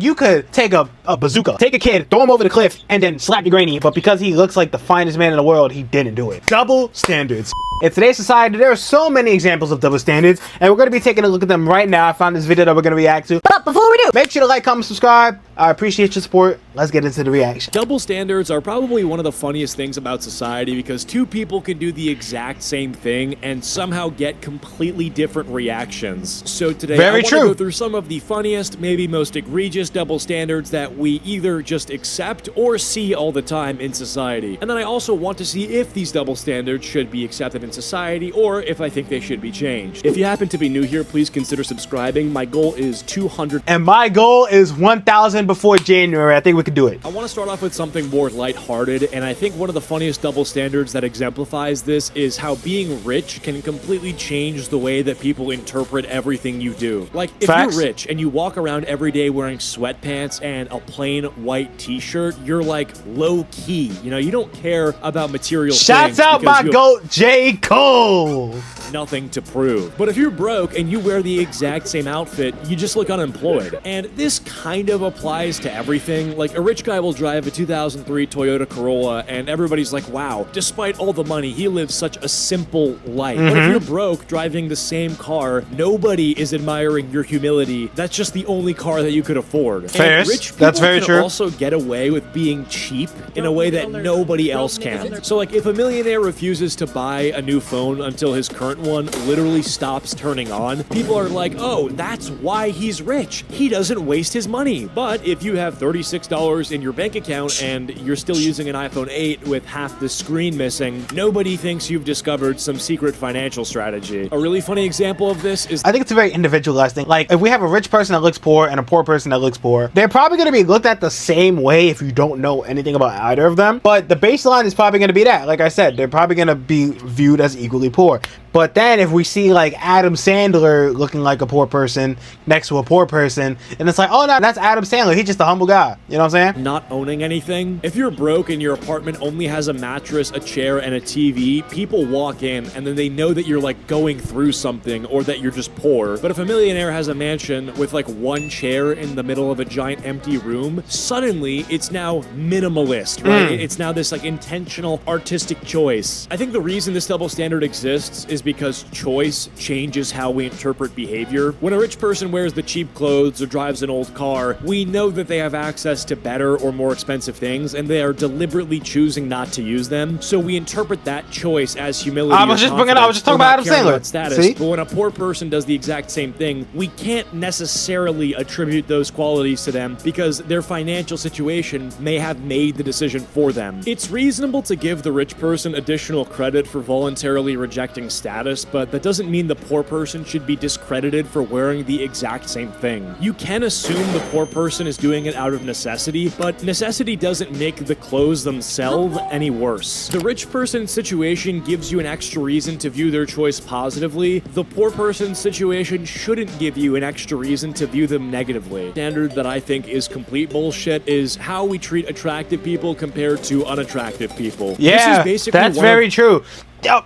You could take a bazooka, take a kid, throw him over the cliff, and then slap your granny, but because he looks like the finest man in the world, he didn't do it. Double standards. In today's society, there are so many examples of double standards, and we're going to be taking a look at them right now. I found this video that we're going to react to. But before we do, make sure to like, comment, subscribe. I appreciate your support. Let's get into the reaction. Double standards are probably one of the funniest things about society because two people can do the exact same thing and somehow get completely different reactions. So today, I want to go through some of the funniest, maybe most egregious double standards that we either just accept or see all the time in society. And then I also want to see if these double standards should be accepted in society or if I think they should be changed. If you happen to be new here, please consider subscribing. My goal is 200. And my goal is 1,000 before January. I think we could do it. I want to start off with something more lighthearted, and I think one of the funniest double standards that exemplifies this is how being rich can completely change the way that people interpret everything you do. Like, if you're rich and you walk around every day wearing sweatpants and a plain white t-shirt, you're like low-key. You know, you don't care about material things. Shouts out my GOAT, J. Cole. Nothing to prove. But if you're broke and you wear the exact same outfit, you just look unemployed. And this kind of applies to everything. Like, a rich guy will drive a 2003 Toyota Corolla and everybody's like, wow, despite all the money, he lives such a simple life. But if you're broke driving the same car, nobody is admiring your humility. That's just the only car that you could afford. And rich people can also get away with being cheap in a way that nobody else can. So, like, if a millionaire refuses to buy a new phone until his current one literally stops turning on, people are like, oh, that's why he's rich. He doesn't waste his money. But if you have $36 in your bank account and you're still using an iPhone 8 with half the screen missing, nobody thinks you've discovered some secret financial strategy. A really funny example of this is, I think it's a very individualized thing. Like, if we have a rich person that looks poor and a poor person that looks poor, they're probably going to be looked at the same way if you don't know anything about either of them. But the baseline is probably going to be that. Like I said, they're probably going to be viewed as equally poor. But then if we see like Adam Sandler looking like a poor person next to a poor person, and it's like, oh no, that's Adam Sandler. He's just a humble guy. You know what I'm saying? Not owning anything. If you're broke and your apartment only has a mattress, a chair, and a TV, people walk in and then they know that you're like going through something or that you're just poor. But if a millionaire has a mansion with like one chair in the middle of a giant empty room, suddenly it's now minimalist, right? It's now this like intentional artistic choice. I think the reason this double standard exists is because choice changes how we interpret behavior. When a rich person wears the cheap clothes or drives an old car, we know that they have access to better or more expensive things, and they are deliberately choosing not to use them. So we interpret that choice as humility. I was just talking about Adam Sandler. See? But when a poor person does the exact same thing, we can't necessarily attribute those qualities to them because their financial situation may have made the decision for them. It's reasonable to give the rich person additional credit for voluntarily rejecting status, but that doesn't mean the poor person should be discredited for wearing the exact same thing. You can assume the poor person is doing it out of necessity, but necessity doesn't make the clothes themselves any worse. The rich person's situation gives you an extra reason to view their choice positively. The poor person's situation shouldn't give you an extra reason to view them negatively. Standard that I think is complete bullshit is how we treat attractive people compared to unattractive people. Yeah, that's very true.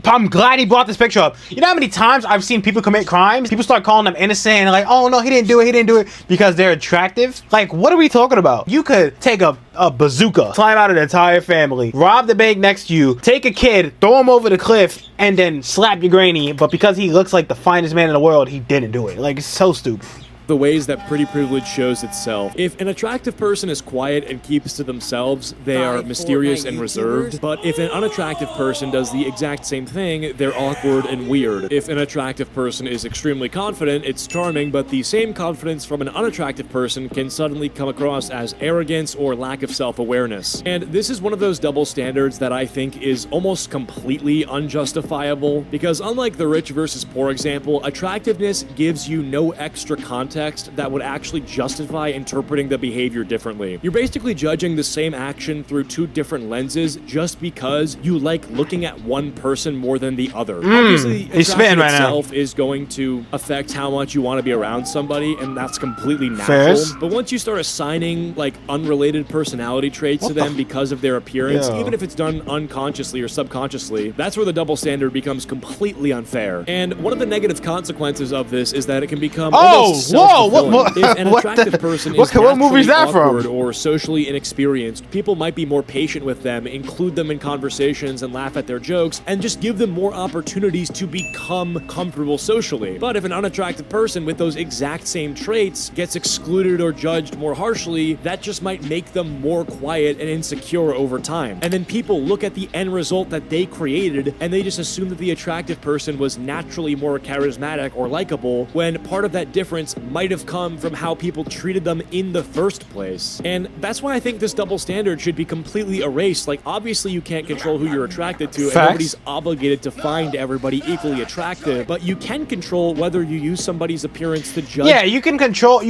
I'm glad he brought this picture up. You know how many times I've seen people commit crimes? People start calling them innocent and like, oh no, he didn't do it because they're attractive. Like, what are we talking about? You could take a bazooka, climb out an entire family, rob the bank next to you, take a kid, throw him over the cliff, and then slap your granny, but because he looks like the finest man in the world, he didn't do it. Like, it's so stupid. The ways that pretty privilege shows itself. If an attractive person is quiet and keeps to themselves, they are mysterious and reserved. But if an unattractive person does the exact same thing, they're awkward and weird. If an attractive person is extremely confident, it's charming, but the same confidence from an unattractive person can suddenly come across as arrogance or lack of self-awareness. And this is one of those double standards that I think is almost completely unjustifiable, because unlike the rich versus poor example, attractiveness gives you no extra context that would actually justify interpreting the behavior differently. You're basically judging the same action through two different lenses just because you like looking at one person more than the other. Obviously, attraction itself is going to affect how much you want to be around somebody, and that's completely natural. But once you start assigning like unrelated personality traits to them because of their appearance, even if it's done unconsciously or subconsciously, that's where the double standard becomes completely unfair. And one of the negative consequences of this is that it can become almost Whoa, fulfilling. If an attractive person is what movie is that awkward from? or socially inexperienced, people might be more patient with them, include them in conversations and laugh at their jokes, and just give them more opportunities to become comfortable socially. But if an unattractive person with those exact same traits gets excluded or judged more harshly, that just might make them more quiet and insecure over time. And then people look at the end result that they created and they just assume that the attractive person was naturally more charismatic or likable, when part of that difference might have come from how people treated them in the first place. And that's why I think this double standard should be completely erased. Like, obviously you can't control who you're attracted to, and nobody's obligated to find everybody equally attractive, but you can control whether you use somebody's appearance to judge. Yeah, you can't control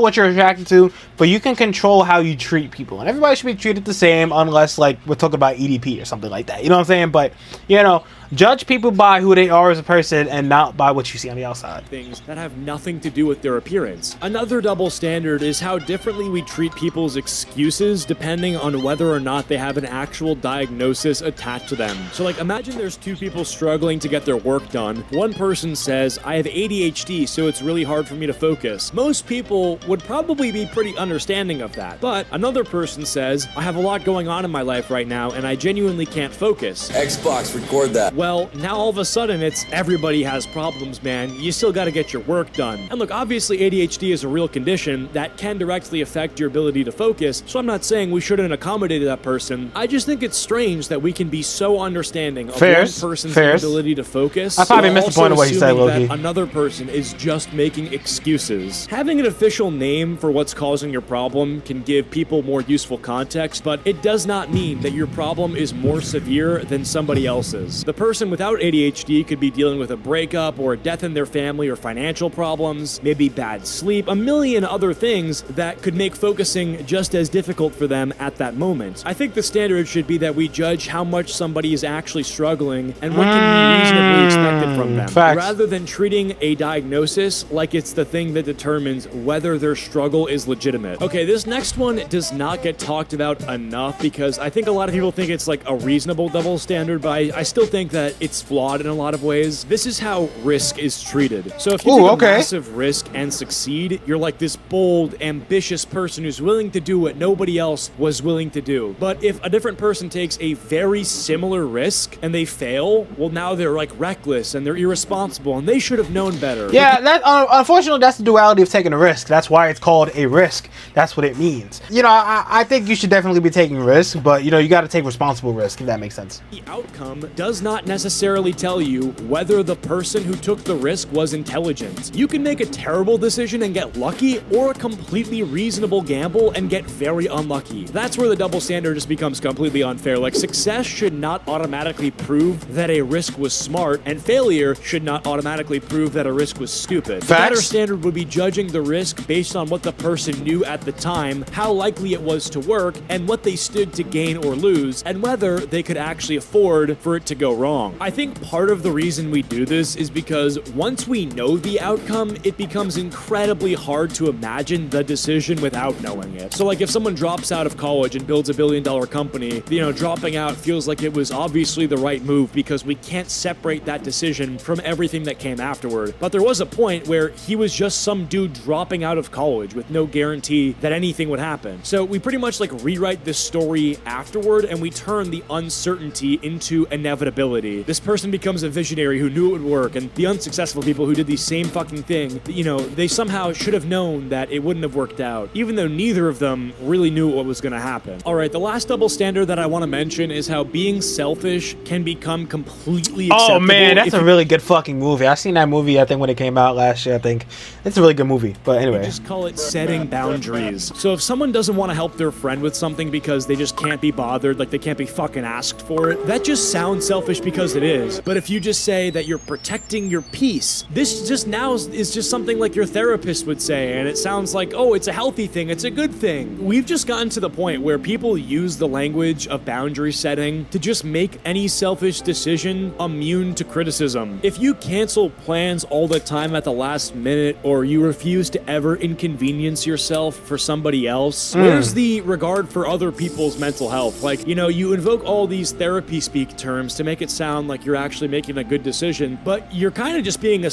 what you're attracted to, but you can control how you treat people. And everybody should be treated the same, unless, like, we're talking about EDP or something like that. You know what I'm saying? But, you know, judge people by who they are as a person and not by what you see on the outside. Things that have nothing to do with their appearance. Another double standard is how differently we treat people's excuses depending on whether or not they have an actual diagnosis attached to them. So, like, imagine there's two people struggling to get their work done. One person says, I have ADHD, so it's really hard for me to focus. Most people would probably be pretty understanding of that. But another person says, I have a lot going on in my life right now, and I genuinely can't focus. Xbox, record that. Well, now all of a sudden it's everybody has problems, man. You still gotta get your work done. And look, obviously ADHD is a real condition that can directly affect your ability to focus, so I'm not saying we shouldn't accommodate that person. I just think it's strange that we can be so understanding of one person's inability to focus. I probably missed the point of what he said, Loki. Another person is just making excuses. Having an official name for what's causing your problem can give people more useful context, but it does not mean that your problem is more severe than somebody else's. The person without ADHD could be dealing with a breakup or a death in their family or financial problems, maybe bad sleep, a million other things that could make focusing just as difficult for them at that moment. I think the standard should be that we judge how much somebody is actually struggling and what can be reasonably expected from them, rather than treating a diagnosis like it's the thing that determines whether their struggle is legitimate. Okay, this next one does not get talked about enough because I think a lot of people think it's like a reasonable double standard, but I still think that it's flawed in a lot of ways. This is how risk is treated. So if you take a massive risk and succeed, you're like this bold, ambitious person who's willing to do what nobody else was willing to do. But if a different person takes a very similar risk and they fail, well, now they're like reckless and they're irresponsible and they should have known better. Yeah, that unfortunately that's the duality of taking a risk. That's why it's called a risk. That's what it means. You know, I think you should definitely be taking risk, but you know, you got to take responsible risk, if that makes sense. The outcome does not necessarily tell you whether the person who took the risk was intelligent. You can make a terrible decision and get lucky, or a completely reasonable gamble and get very unlucky. That's where the double standard just becomes completely unfair. Like, success should not automatically prove that a risk was smart, and failure should not automatically prove that a risk was stupid. The better standard would be judging the risk based on what the person knew at the time, how likely it was to work, and what they stood to gain or lose, and whether they could actually afford for it to go wrong. I think part of the reason we do this is because once we know the outcome, it becomes incredibly hard to imagine the decision without knowing it. So like if someone drops out of college and builds $1 billion company, you know, dropping out feels like it was obviously the right move because we can't separate that decision from everything that came afterward. But there was a point where he was just some dude dropping out of college with no guarantee that anything would happen. So we pretty much like rewrite this story afterward and we turn the uncertainty into inevitability. This person becomes a visionary who knew it would work, and the unsuccessful people who did the same fucking thing, you know, they somehow should have known that it wouldn't have worked out, even though neither of them really knew what was going to happen. Alright, the last double standard that I want to mention is how being selfish can become completely acceptable. Oh man, that's a really good fucking movie. I seen that movie, I think, when it came out last year, I think. It's a really good movie, but anyway. Just call it setting boundaries. So if someone doesn't want to help their friend with something because they just can't be bothered, like they can't be fucking asked for it, that just sounds selfish because it is. But if you just say that you're protecting your peace, this just now is just something like your therapist would say, and it sounds like, oh, it's a healthy thing, it's a good thing. We've just gotten to the point where people use the language of boundary setting to just make any selfish decision immune to criticism. If you cancel plans all the time at the last minute, or you refuse to ever inconvenience yourself for somebody else, where's the regard for other people's mental health? Like, you know, you invoke all these therapy speak terms to make it sound sound like you're actually making a good decision, but you're kind of just being a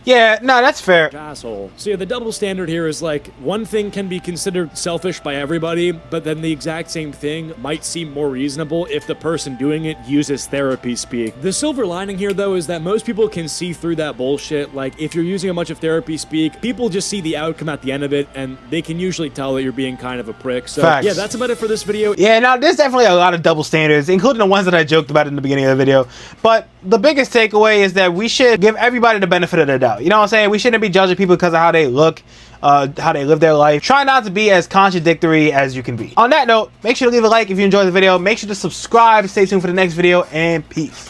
Yeah, no, that's fair. asshole. So yeah, the double standard here is like one thing can be considered selfish by everybody, but then the exact same thing might seem more reasonable if the person doing it uses therapy speak. The silver lining here though is that most people can see through that bullshit. Like if you're using a bunch of therapy speak, people just see the outcome at the end of it and they can usually tell that you're being kind of a prick. So Facts. yeah, that's about it for this video. Yeah, now there's definitely a lot of double standards, including the ones that I joked about in the beginning of the video. But the biggest takeaway is that we should give everybody the benefit of the doubt. You know what I'm saying? We shouldn't be judging people because of how they look, how they live their life. Try not to be as contradictory as you can be. On that note, make sure to leave a like if you enjoyed the video. Make sure to subscribe. Stay tuned for the next video, and peace.